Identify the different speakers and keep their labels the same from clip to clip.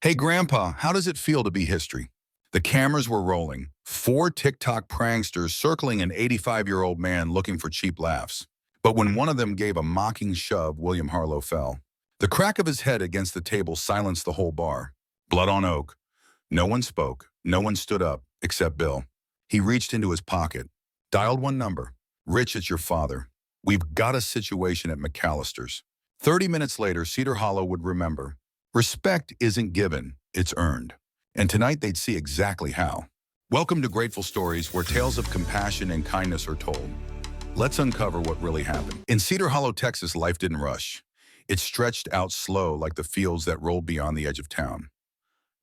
Speaker 1: Hey, Grandpa, how does it feel to be history? The cameras were rolling. Four TikTok pranksters circling an 85-year-old man looking for cheap laughs. But when one of them gave a mocking shove, William Harlo fell. The crack of his head against the table silenced the whole bar. Blood on oak. No one spoke. No one stood up, except Bill. He reached into his pocket, dialed one number. Rich, it's your father. We've got a situation at McAllister's. 30 minutes later, Cedar Hollow would remember. Respect isn't given, it's earned. And tonight they'd see exactly how. Welcome to Grateful Stories, where tales of compassion and kindness are told. Let's uncover what really happened. In Cedar Hollow, Texas, life didn't rush. It stretched out slow like the fields that rolled beyond the edge of town.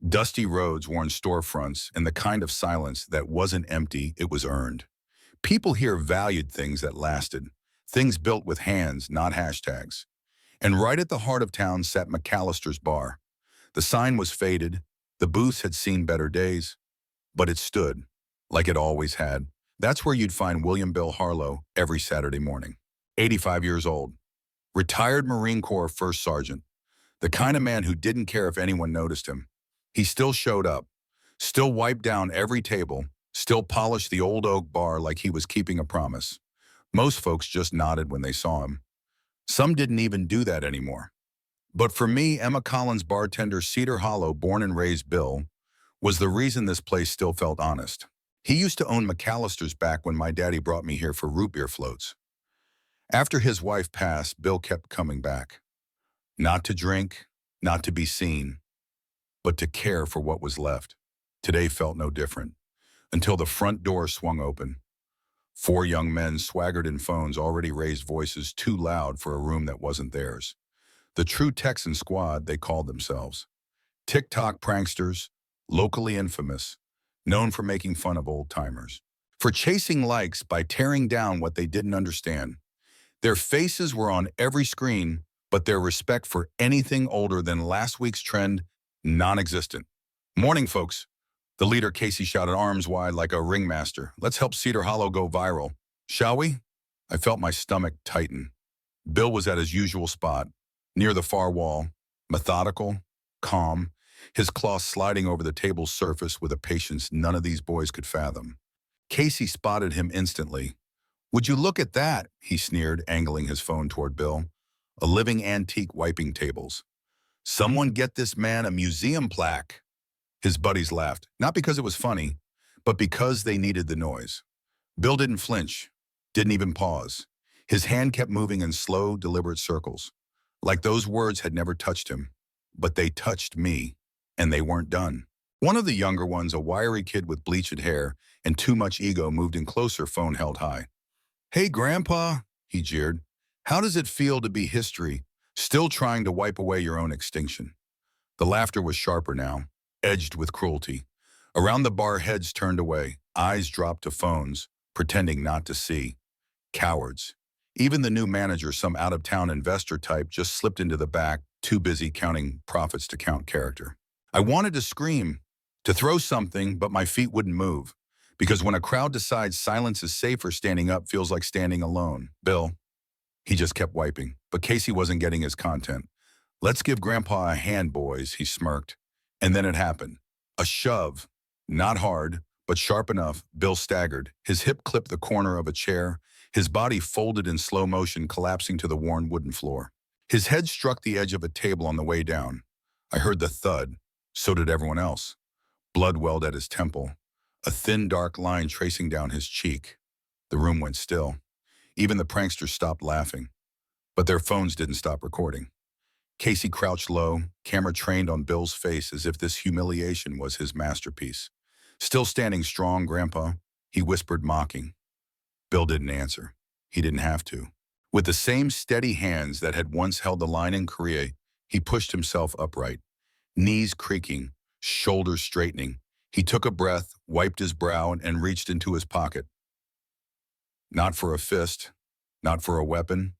Speaker 1: Dusty roads warned storefronts, and the kind of silence that wasn't empty, it was earned. People here valued things that lasted, things built with hands, not hashtags. And right at the heart of town sat McAllister's bar. The sign was faded, the booths had seen better days, but it stood, like it always had. That's where you'd find William Bill Harlo every Saturday morning. 85 years old, retired Marine Corps First Sergeant, the kind of man who didn't care if anyone noticed him. He still showed up, still wiped down every table, still polished the old oak bar like he was keeping a promise. Most folks just nodded when they saw him. Some didn't even do that anymore. But for me, Emma Collins bartender Cedar Hollow, born and raised Bill, was the reason this place still felt honest. He used to own McAllister's back when my daddy brought me here for root beer floats. After his wife passed, Bill kept coming back. Not to drink, not to be seen, but to care for what was left. Today felt no different, until the front door swung open. Four young men swaggered in phones, already raised voices too loud for a room that wasn't theirs. The true Texan squad, they called themselves. TikTok pranksters, locally infamous, known for making fun of old-timers, for chasing likes by tearing down what they didn't understand. Their faces were on every screen, but their respect for anything older than last week's trend, non-existent. Morning, folks. The leader, Casey, shouted, arms wide like a ringmaster. Let's help Cedar Hollow go viral, shall we? I felt my stomach tighten. Bill was at his usual spot, near the far wall, methodical, calm, his claws sliding over the table's surface with a patience none of these boys could fathom. Casey spotted him instantly. Would you look at that? He sneered, angling his phone toward Bill. A living antique wiping tables. Someone get this man a museum plaque. His buddies laughed, not because it was funny, but because they needed the noise. Bill didn't flinch, didn't even pause. His hand kept moving in slow, deliberate circles, like those words had never touched him. But they touched me, and they weren't done. One of the younger ones, a wiry kid with bleached hair and too much ego, moved in closer, phone held high. Hey, Grandpa, he jeered. How does it feel to be history, still trying to wipe away your own extinction? The laughter was sharper now, edged with cruelty. Around the bar, heads turned away, eyes dropped to phones, pretending not to see. Cowards. Even the new manager, some out-of-town investor type, just slipped into the back, too busy counting profits to count character. I wanted to scream, to throw something, but my feet wouldn't move. Because when a crowd decides silence is safer, standing up feels like standing alone. Bill, he just kept wiping. But Casey wasn't getting his content. Let's give Grandpa a hand, boys, he smirked. And then it happened. A shove. Not hard, but sharp enough. Bill staggered. His hip clipped the corner of a chair. His body folded in slow motion, collapsing to the worn wooden floor. His head struck the edge of a table on the way down. I heard the thud. So did everyone else. Blood welled at his temple, a thin, dark line tracing down his cheek. The room went still. Even the pranksters stopped laughing. But their phones didn't stop recording. Casey crouched low, camera trained on Bill's face as if this humiliation was his masterpiece. Still standing strong, Grandpa, he whispered, mocking. Bill didn't answer. He didn't have to. With the same steady hands that had once held the line in Korea, he pushed himself upright, knees creaking, shoulders straightening. He took a breath, wiped his brow, and reached into his pocket. Not for a fist, not for a weapon,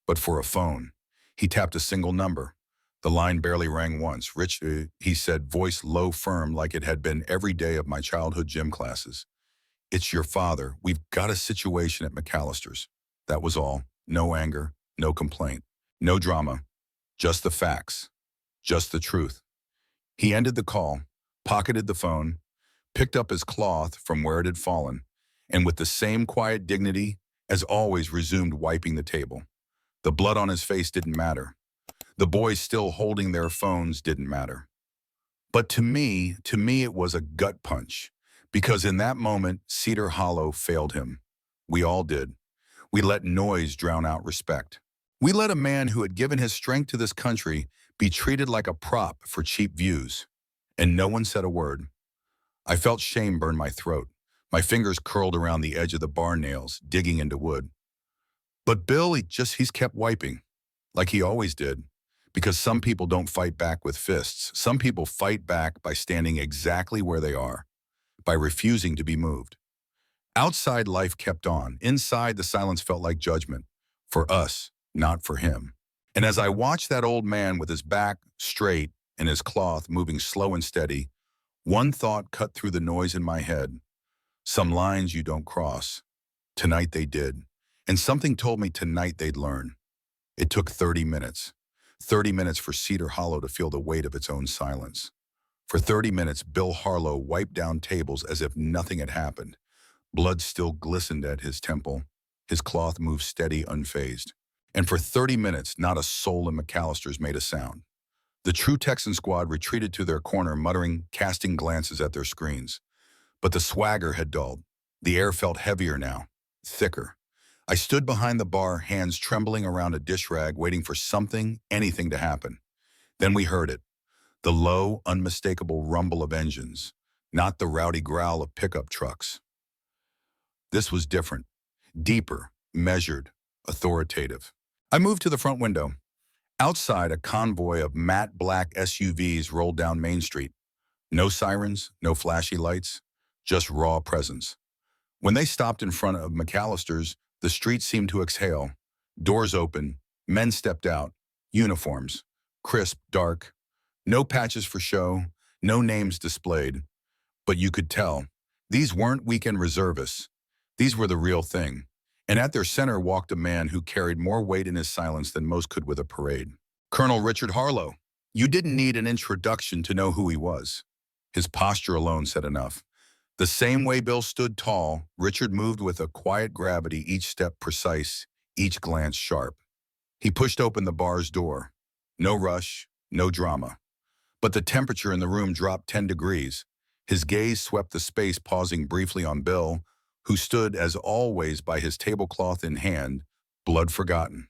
Speaker 1: but for a phone. He tapped a single number. The line barely rang once. Rich, he said, voice low, firm, like it had been every day of my childhood gym classes. It's your father. We've got a situation at McAllister's. That was all. No anger, no complaint, no drama. Just the facts. Just the truth. He ended the call, pocketed the phone, picked up his cloth from where it had fallen, and with the same quiet dignity as always resumed wiping the table. The blood on his face didn't matter. The boys still holding their phones didn't matter. But to me, it was a gut punch, because in that moment, Cedar Hollow failed him. We all did. We let noise drown out respect. We let a man who had given his strength to this country be treated like a prop for cheap views. And no one said a word. I felt shame burn my throat. My fingers curled around the edge of the bar nails, digging into wood. But Bill, he's kept wiping, like he always did. Because some people don't fight back with fists. Some people fight back by standing exactly where they are, by refusing to be moved. Outside, life kept on. Inside, the silence felt like judgment. For us, not for him. And as I watched that old man with his back straight and his cloth moving slow and steady, one thought cut through the noise in my head. Some lines you don't cross. Tonight they did. And something told me tonight they'd learn. It took 30 minutes. 30 minutes for Cedar Hollow to feel the weight of its own silence. For 30 minutes, Bill Harlo wiped down tables as if nothing had happened. Blood still glistened at his temple. His cloth moved steady, unfazed. And for 30 minutes, not a soul in McAllister's made a sound. The true Texan squad retreated to their corner, muttering, casting glances at their screens. But the swagger had dulled. The air felt heavier now, thicker. I stood behind the bar, hands trembling around a dish rag, waiting for something, anything to happen. Then we heard it. The low, unmistakable rumble of engines, not the rowdy growl of pickup trucks. This was different, deeper, measured, authoritative. I moved to the front window. Outside, a convoy of matte black SUVs rolled down Main Street. No sirens, no flashy lights, just raw presence. When they stopped in front of McAllister's, the street seemed to exhale. Doors open, men stepped out, uniforms, crisp, dark, no patches for show, no names displayed. But you could tell, these weren't weekend reservists. These were the real thing. And at their center walked a man who carried more weight in his silence than most could with a parade. Colonel Richard Harlo. You didn't need an introduction to know who he was. His posture alone said enough. The same way Bill stood tall, Richard moved with a quiet gravity, each step precise, each glance sharp. He pushed open the bar's door. No rush, no drama. But the temperature in the room dropped 10 degrees. His gaze swept the space, pausing briefly on Bill, who stood as always by his tablecloth in hand, blood forgotten.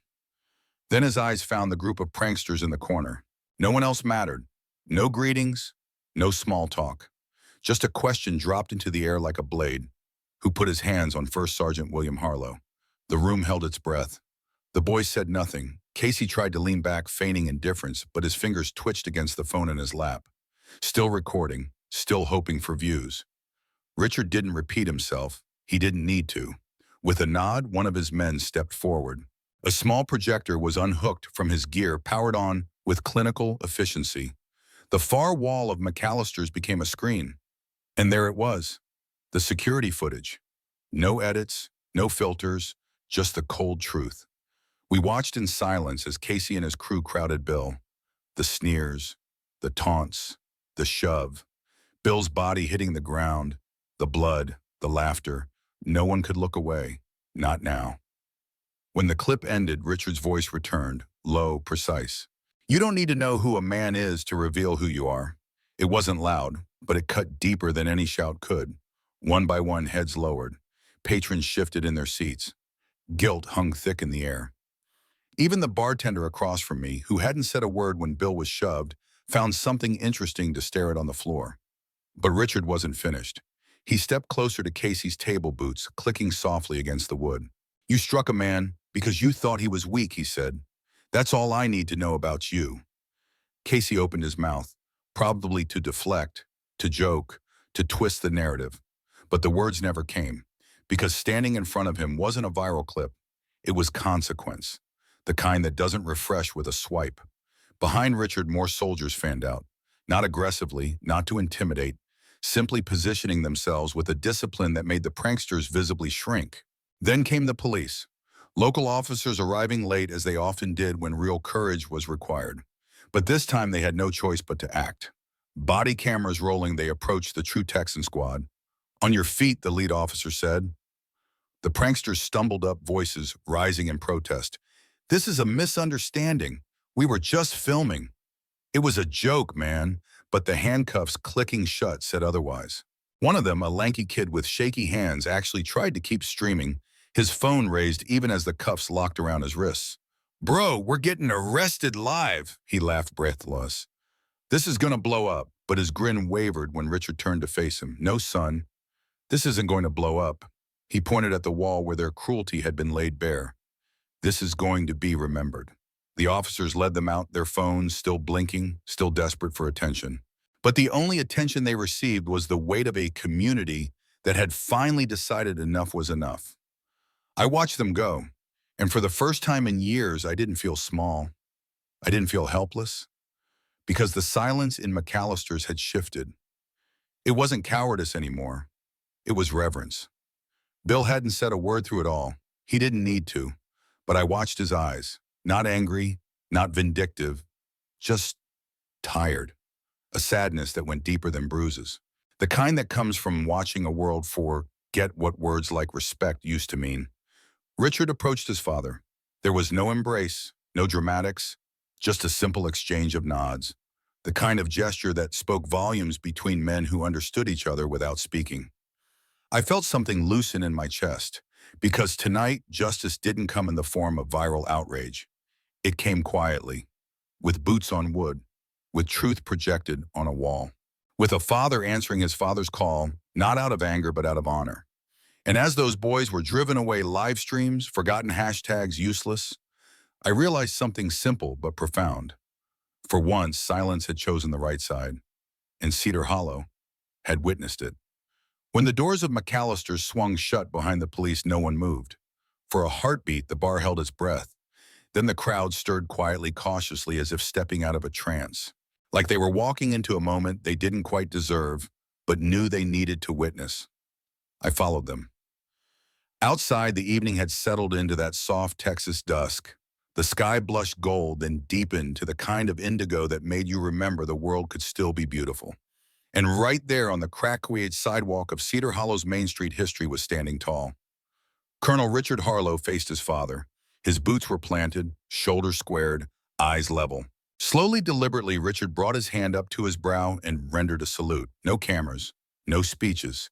Speaker 1: Then his eyes found the group of pranksters in the corner. No one else mattered. No greetings, no small talk. Just a question dropped into the air like a blade. Who put his hands on First Sergeant William Harlo? The room held its breath. The boy said nothing. Casey tried to lean back, feigning indifference, but his fingers twitched against the phone in his lap. Still recording, still hoping for views. Richard didn't repeat himself. He didn't need to. With a nod, one of his men stepped forward. A small projector was unhooked from his gear, powered on with clinical efficiency. The far wall of McAllister's became a screen. And there it was, the security footage. No edits, no filters, just the cold truth. We watched in silence as Casey and his crew crowded Bill. The sneers, the taunts, the shove. Bill's body hitting the ground, the blood, the laughter. No one could look away, not now. When the clip ended, Richard's voice returned, low, precise. You don't need to know who a man is to reveal who you are. It wasn't loud, but it cut deeper than any shout could. One by one, heads lowered. Patrons shifted in their seats. Guilt hung thick in the air. Even the bartender across from me, who hadn't said a word when Bill was shoved, found something interesting to stare at on the floor. But Richard wasn't finished. He stepped closer to Casey's table boots, clicking softly against the wood. You struck a man because you thought he was weak, he said. That's all I need to know about you. Casey opened his mouth, probably to deflect, to joke, to twist the narrative. But the words never came, because standing in front of him wasn't a viral clip. It was consequence, the kind that doesn't refresh with a swipe. Behind Richard, more soldiers fanned out, not aggressively, not to intimidate, simply positioning themselves with a discipline that made the pranksters visibly shrink. Then came the police, local officers arriving late as they often did when real courage was required. But this time they had no choice but to act. Body cameras rolling, they approached the true Texan squad. "On your feet," the lead officer said. The pranksters stumbled up, voices rising in protest. "This is a misunderstanding. We were just filming." "It was a joke, man," but the handcuffs clicking shut said otherwise. One of them, a lanky kid with shaky hands, actually tried to keep streaming, his phone raised even as the cuffs locked around his wrists. "Bro, we're getting arrested live," he laughed, breathless. "This is gonna blow up," but his grin wavered when Richard turned to face him. "No, son, this isn't going to blow up." He pointed at the wall where their cruelty had been laid bare. "This is going to be remembered." The officers led them out, their phones still blinking, still desperate for attention. But the only attention they received was the weight of a community that had finally decided enough was enough. I watched them go, and for the first time in years, I didn't feel small. I didn't feel helpless, because the silence in McAllister's had shifted. It wasn't cowardice anymore. It was reverence. Bill hadn't said a word through it all. He didn't need to, but I watched his eyes. Not angry, not vindictive, just tired. A sadness that went deeper than bruises. The kind that comes from watching a world forget what words like respect used to mean. Richard approached his father. There was no embrace, no dramatics, just a simple exchange of nods. The kind of gesture that spoke volumes between men who understood each other without speaking. I felt something loosen in my chest, because tonight justice didn't come in the form of viral outrage. It came quietly, with boots on wood, with truth projected on a wall, with a father answering his father's call, not out of anger but out of honor. And as those boys were driven away, live streams, forgotten hashtags, useless, I realized something simple but profound. For once, silence had chosen the right side, and Cedar Hollow had witnessed it. When the doors of McAllister's swung shut behind the police, no one moved. For a heartbeat, the bar held its breath. Then the crowd stirred quietly, cautiously, as if stepping out of a trance. Like they were walking into a moment they didn't quite deserve, but knew they needed to witness. I followed them. Outside, the evening had settled into that soft Texas dusk. The sky blushed gold, then deepened to the kind of indigo that made you remember the world could still be beautiful. And right there on the crack-created sidewalk of Cedar Hollow's Main Street, history was standing tall. Colonel Richard Harlo faced his father. His boots were planted, shoulders squared, eyes level. Slowly, deliberately, Richard brought his hand up to his brow and rendered a salute. No cameras, no speeches.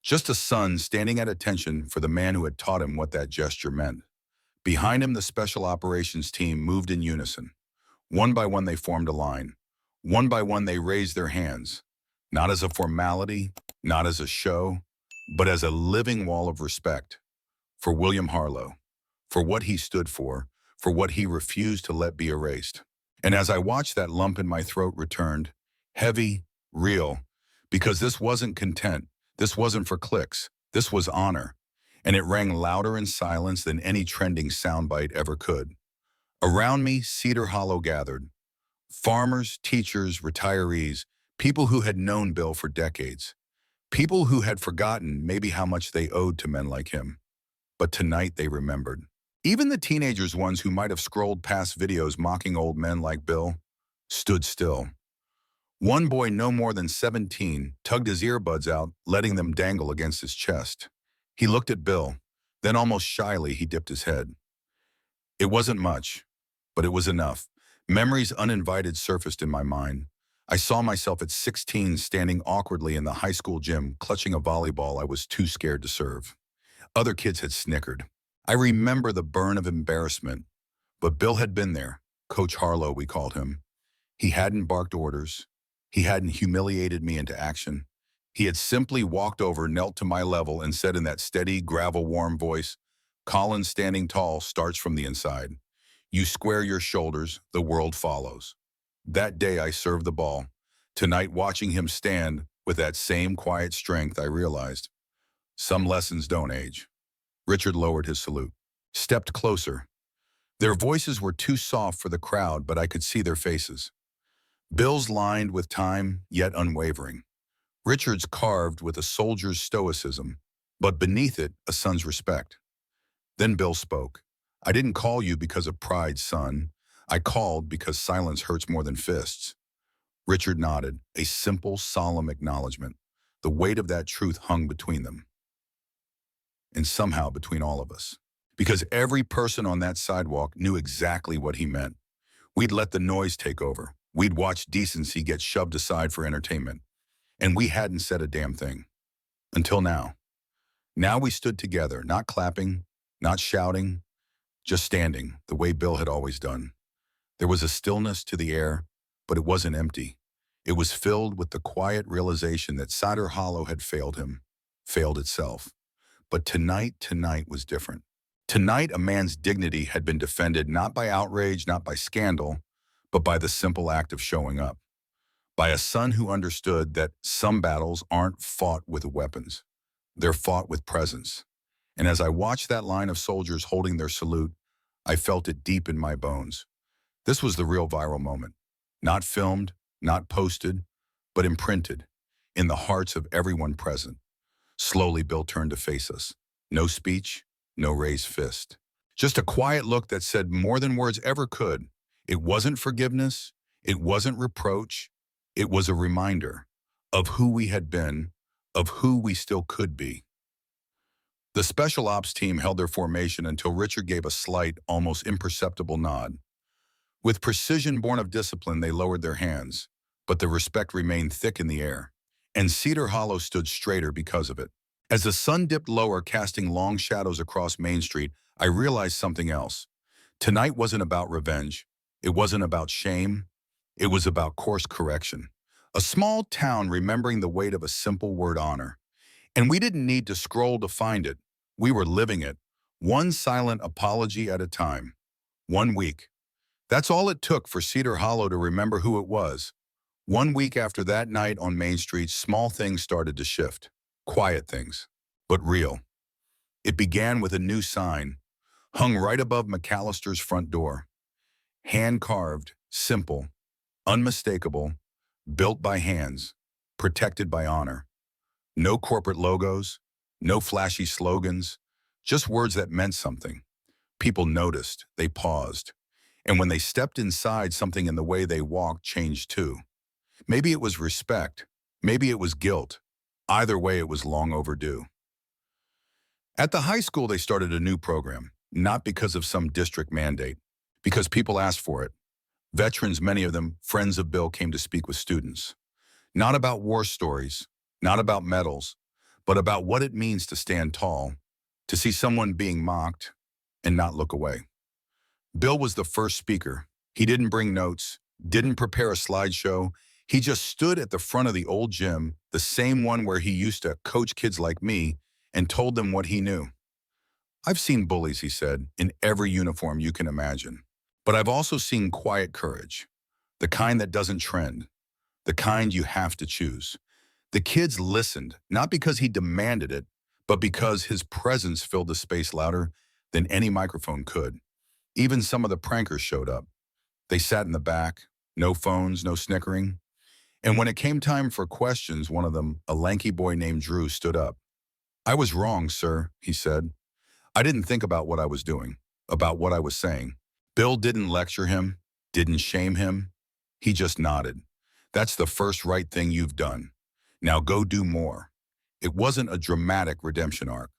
Speaker 1: Just a son standing at attention for the man who had taught him what that gesture meant. Behind him, the special operations team moved in unison. One by one, they formed a line. One by one, they raised their hands. Not as a formality, not as a show, but as a living wall of respect. For William Harlo, for what he stood for what he refused to let be erased. And as I watched, that lump in my throat returned, heavy, real, because this wasn't content, this wasn't for clicks, this was honor. And it rang louder in silence than any trending soundbite ever could. Around me, Cedar Hollow gathered. Farmers, teachers, retirees, people who had known Bill for decades. People who had forgotten maybe how much they owed to men like him. But tonight they remembered. Even the teenagers, ones who might have scrolled past videos mocking old men like Bill, stood still. One boy, no more than 17, tugged his earbuds out, letting them dangle against his chest. He looked at Bill, then almost shyly he dipped his head. It wasn't much, but it was enough. Memories uninvited surfaced in my mind. I saw myself at 16 standing awkwardly in the high school gym, clutching a volleyball I was too scared to serve. Other kids had snickered. I remember the burn of embarrassment, but Bill had been there. Coach Harlo, we called him. He hadn't barked orders. He hadn't humiliated me into action. He had simply walked over, knelt to my level, and said in that steady, gravel-warm voice, "Colin, standing tall starts from the inside. You square your shoulders, the world follows." That day I served the ball. Tonight, watching him stand with that same quiet strength, I realized some lessons don't age. Richard lowered his salute, stepped closer. Their voices were too soft for the crowd, but I could see their faces. Bill's lined with time, yet unwavering. Richard's carved with a soldier's stoicism, but beneath it, a son's respect. Then Bill spoke. "I didn't call you because of pride, son. I called because silence hurts more than fists." Richard nodded, a simple, solemn acknowledgement. The weight of that truth hung between them, and somehow between all of us. Because every person on that sidewalk knew exactly what he meant. We'd let the noise take over. We'd watched decency get shoved aside for entertainment. And we hadn't said a damn thing. Until now. Now we stood together, not clapping, not shouting, just standing, the way Bill had always done. There was a stillness to the air, but it wasn't empty. It was filled with the quiet realization that Cider Hollow had failed him, failed itself. But tonight was different. Tonight, a man's dignity had been defended not by outrage, not by scandal, but by the simple act of showing up. By a son who understood that some battles aren't fought with weapons. They're fought with presence. And as I watched that line of soldiers holding their salute, I felt it deep in my bones. This was the real viral moment. Not filmed, not posted, but imprinted in the hearts of everyone present. Slowly, Bill turned to face us. No speech, no raised fist. Just a quiet look that said more than words ever could. It wasn't forgiveness. It wasn't reproach. It was a reminder of who we had been, of who we still could be. The special ops team held their formation until Richard gave a slight, almost imperceptible nod. With precision born of discipline, they lowered their hands, but the respect remained thick in the air, and Cedar Hollow stood straighter because of it. As the sun dipped lower, casting long shadows across Main Street, I realized something else. Tonight wasn't about revenge. It wasn't about shame. It was about course correction. A small town remembering the weight of a simple word, honor. And we didn't need to scroll to find it. We were living it, one silent apology at a time. 1 week. That's all it took for Cedar Hollow to remember who it was. 1 week after that night on Main Street, small things started to shift. Quiet things, but real. It began with a new sign, hung right above McAllister's front door. Hand-carved, simple, unmistakable, built by hands, protected by honor. No corporate logos, no flashy slogans, just words that meant something. People noticed, they paused. And when they stepped inside, something in the way they walked changed too. Maybe it was respect, maybe it was guilt. Either way, it was long overdue. At the high school, they started a new program, not because of some district mandate, because people asked for it. Veterans, many of them friends of Bill, came to speak with students. Not about war stories, not about medals, but about what it means to stand tall, to see someone being mocked, and not look away. Bill was the first speaker. He didn't bring notes, didn't prepare a slideshow. He just stood at the front of the old gym, the same one where he used to coach kids like me, and told them what he knew. I've seen bullies, he said, in every uniform you can imagine. But I've also seen quiet courage, the kind that doesn't trend, the kind you have to choose. The kids listened, not because he demanded it, but because his presence filled the space louder than any microphone could. Even some of the prankers showed up. They sat in the back, no phones, no snickering. And when it came time for questions, one of them, a lanky boy named Drew, stood up. "I was wrong, sir," he said. "I didn't think about what I was doing, about what I was saying." Bill didn't lecture him, didn't shame him. He just nodded. "That's the first right thing you've done. Now go do more." It wasn't a dramatic redemption arc,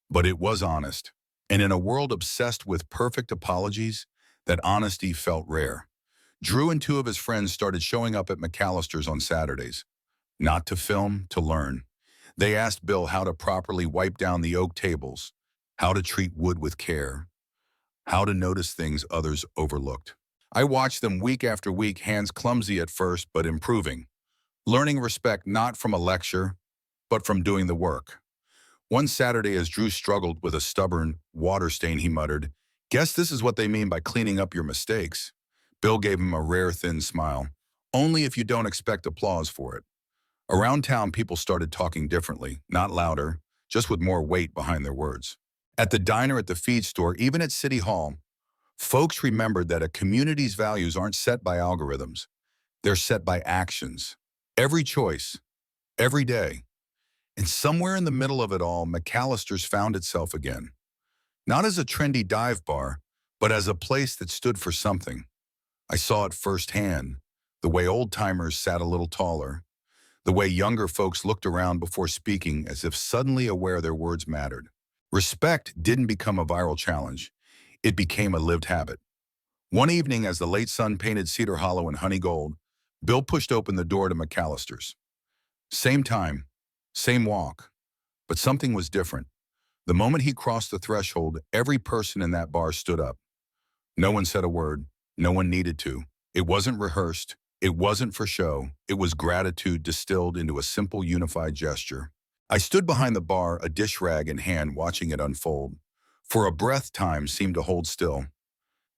Speaker 1: but it was honest. And in a world obsessed with perfect apologies, that honesty felt rare. Drew and 2 of his friends started showing up at McAllister's on Saturdays. Not to film, to learn. They asked Bill how to properly wipe down the oak tables, how to treat wood with care, how to notice things others overlooked. I watched them week after week, hands clumsy at first, but improving. Learning respect not from a lecture, but from doing the work. One Saturday, as Drew struggled with a stubborn water stain, he muttered, "Guess this is what they mean by cleaning up your mistakes." Bill gave him a rare, thin smile. "Only if you don't expect applause for it." Around town, people started talking differently, not louder, just with more weight behind their words. At the diner, at the feed store, even at City Hall, folks remembered that a community's values aren't set by algorithms. They're set by actions. Every choice, every day. And somewhere in the middle of it all, McAllister's found itself again. Not as a trendy dive bar, but as a place that stood for something. I saw it firsthand. The way old-timers sat a little taller. The way younger folks looked around before speaking as if suddenly aware their words mattered. Respect didn't become a viral challenge. It became a lived habit. One evening, as the late sun painted Cedar Hollow in honey gold, Bill pushed open the door to McAllister's. Same time, same walk, but something was different. The moment he crossed the threshold, every person in that bar stood up. No one said a word. No one needed to. It wasn't rehearsed. It wasn't for show. It was gratitude distilled into a simple, unified gesture. I stood behind the bar, a dish rag in hand, watching it unfold. For a breath, time seemed to hold still.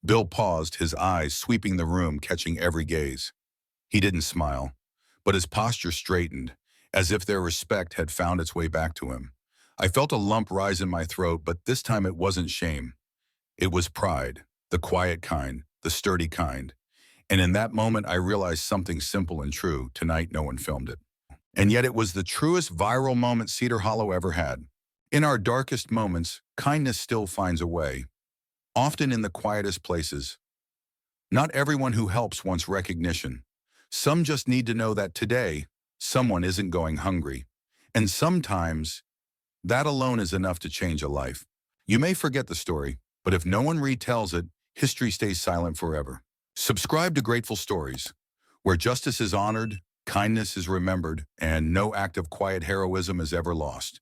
Speaker 1: Bill paused, his eyes sweeping the room, catching every gaze. He didn't smile, but his posture straightened, as if their respect had found its way back to him. I felt a lump rise in my throat, but this time it wasn't shame. It was pride, the quiet kind, the sturdy kind. And in that moment, I realized something simple and true. Tonight, no one filmed it. And yet it was the truest viral moment Cedar Hollow ever had. In our darkest moments, kindness still finds a way, often in the quietest places. Not everyone who helps wants recognition. Some just need to know that today, someone isn't going hungry. And sometimes, that alone is enough to change a life. You may forget the story, but if no one retells it, history stays silent forever. Subscribe to Grateful Stories, where justice is honored, kindness is remembered, and no act of quiet heroism is ever lost.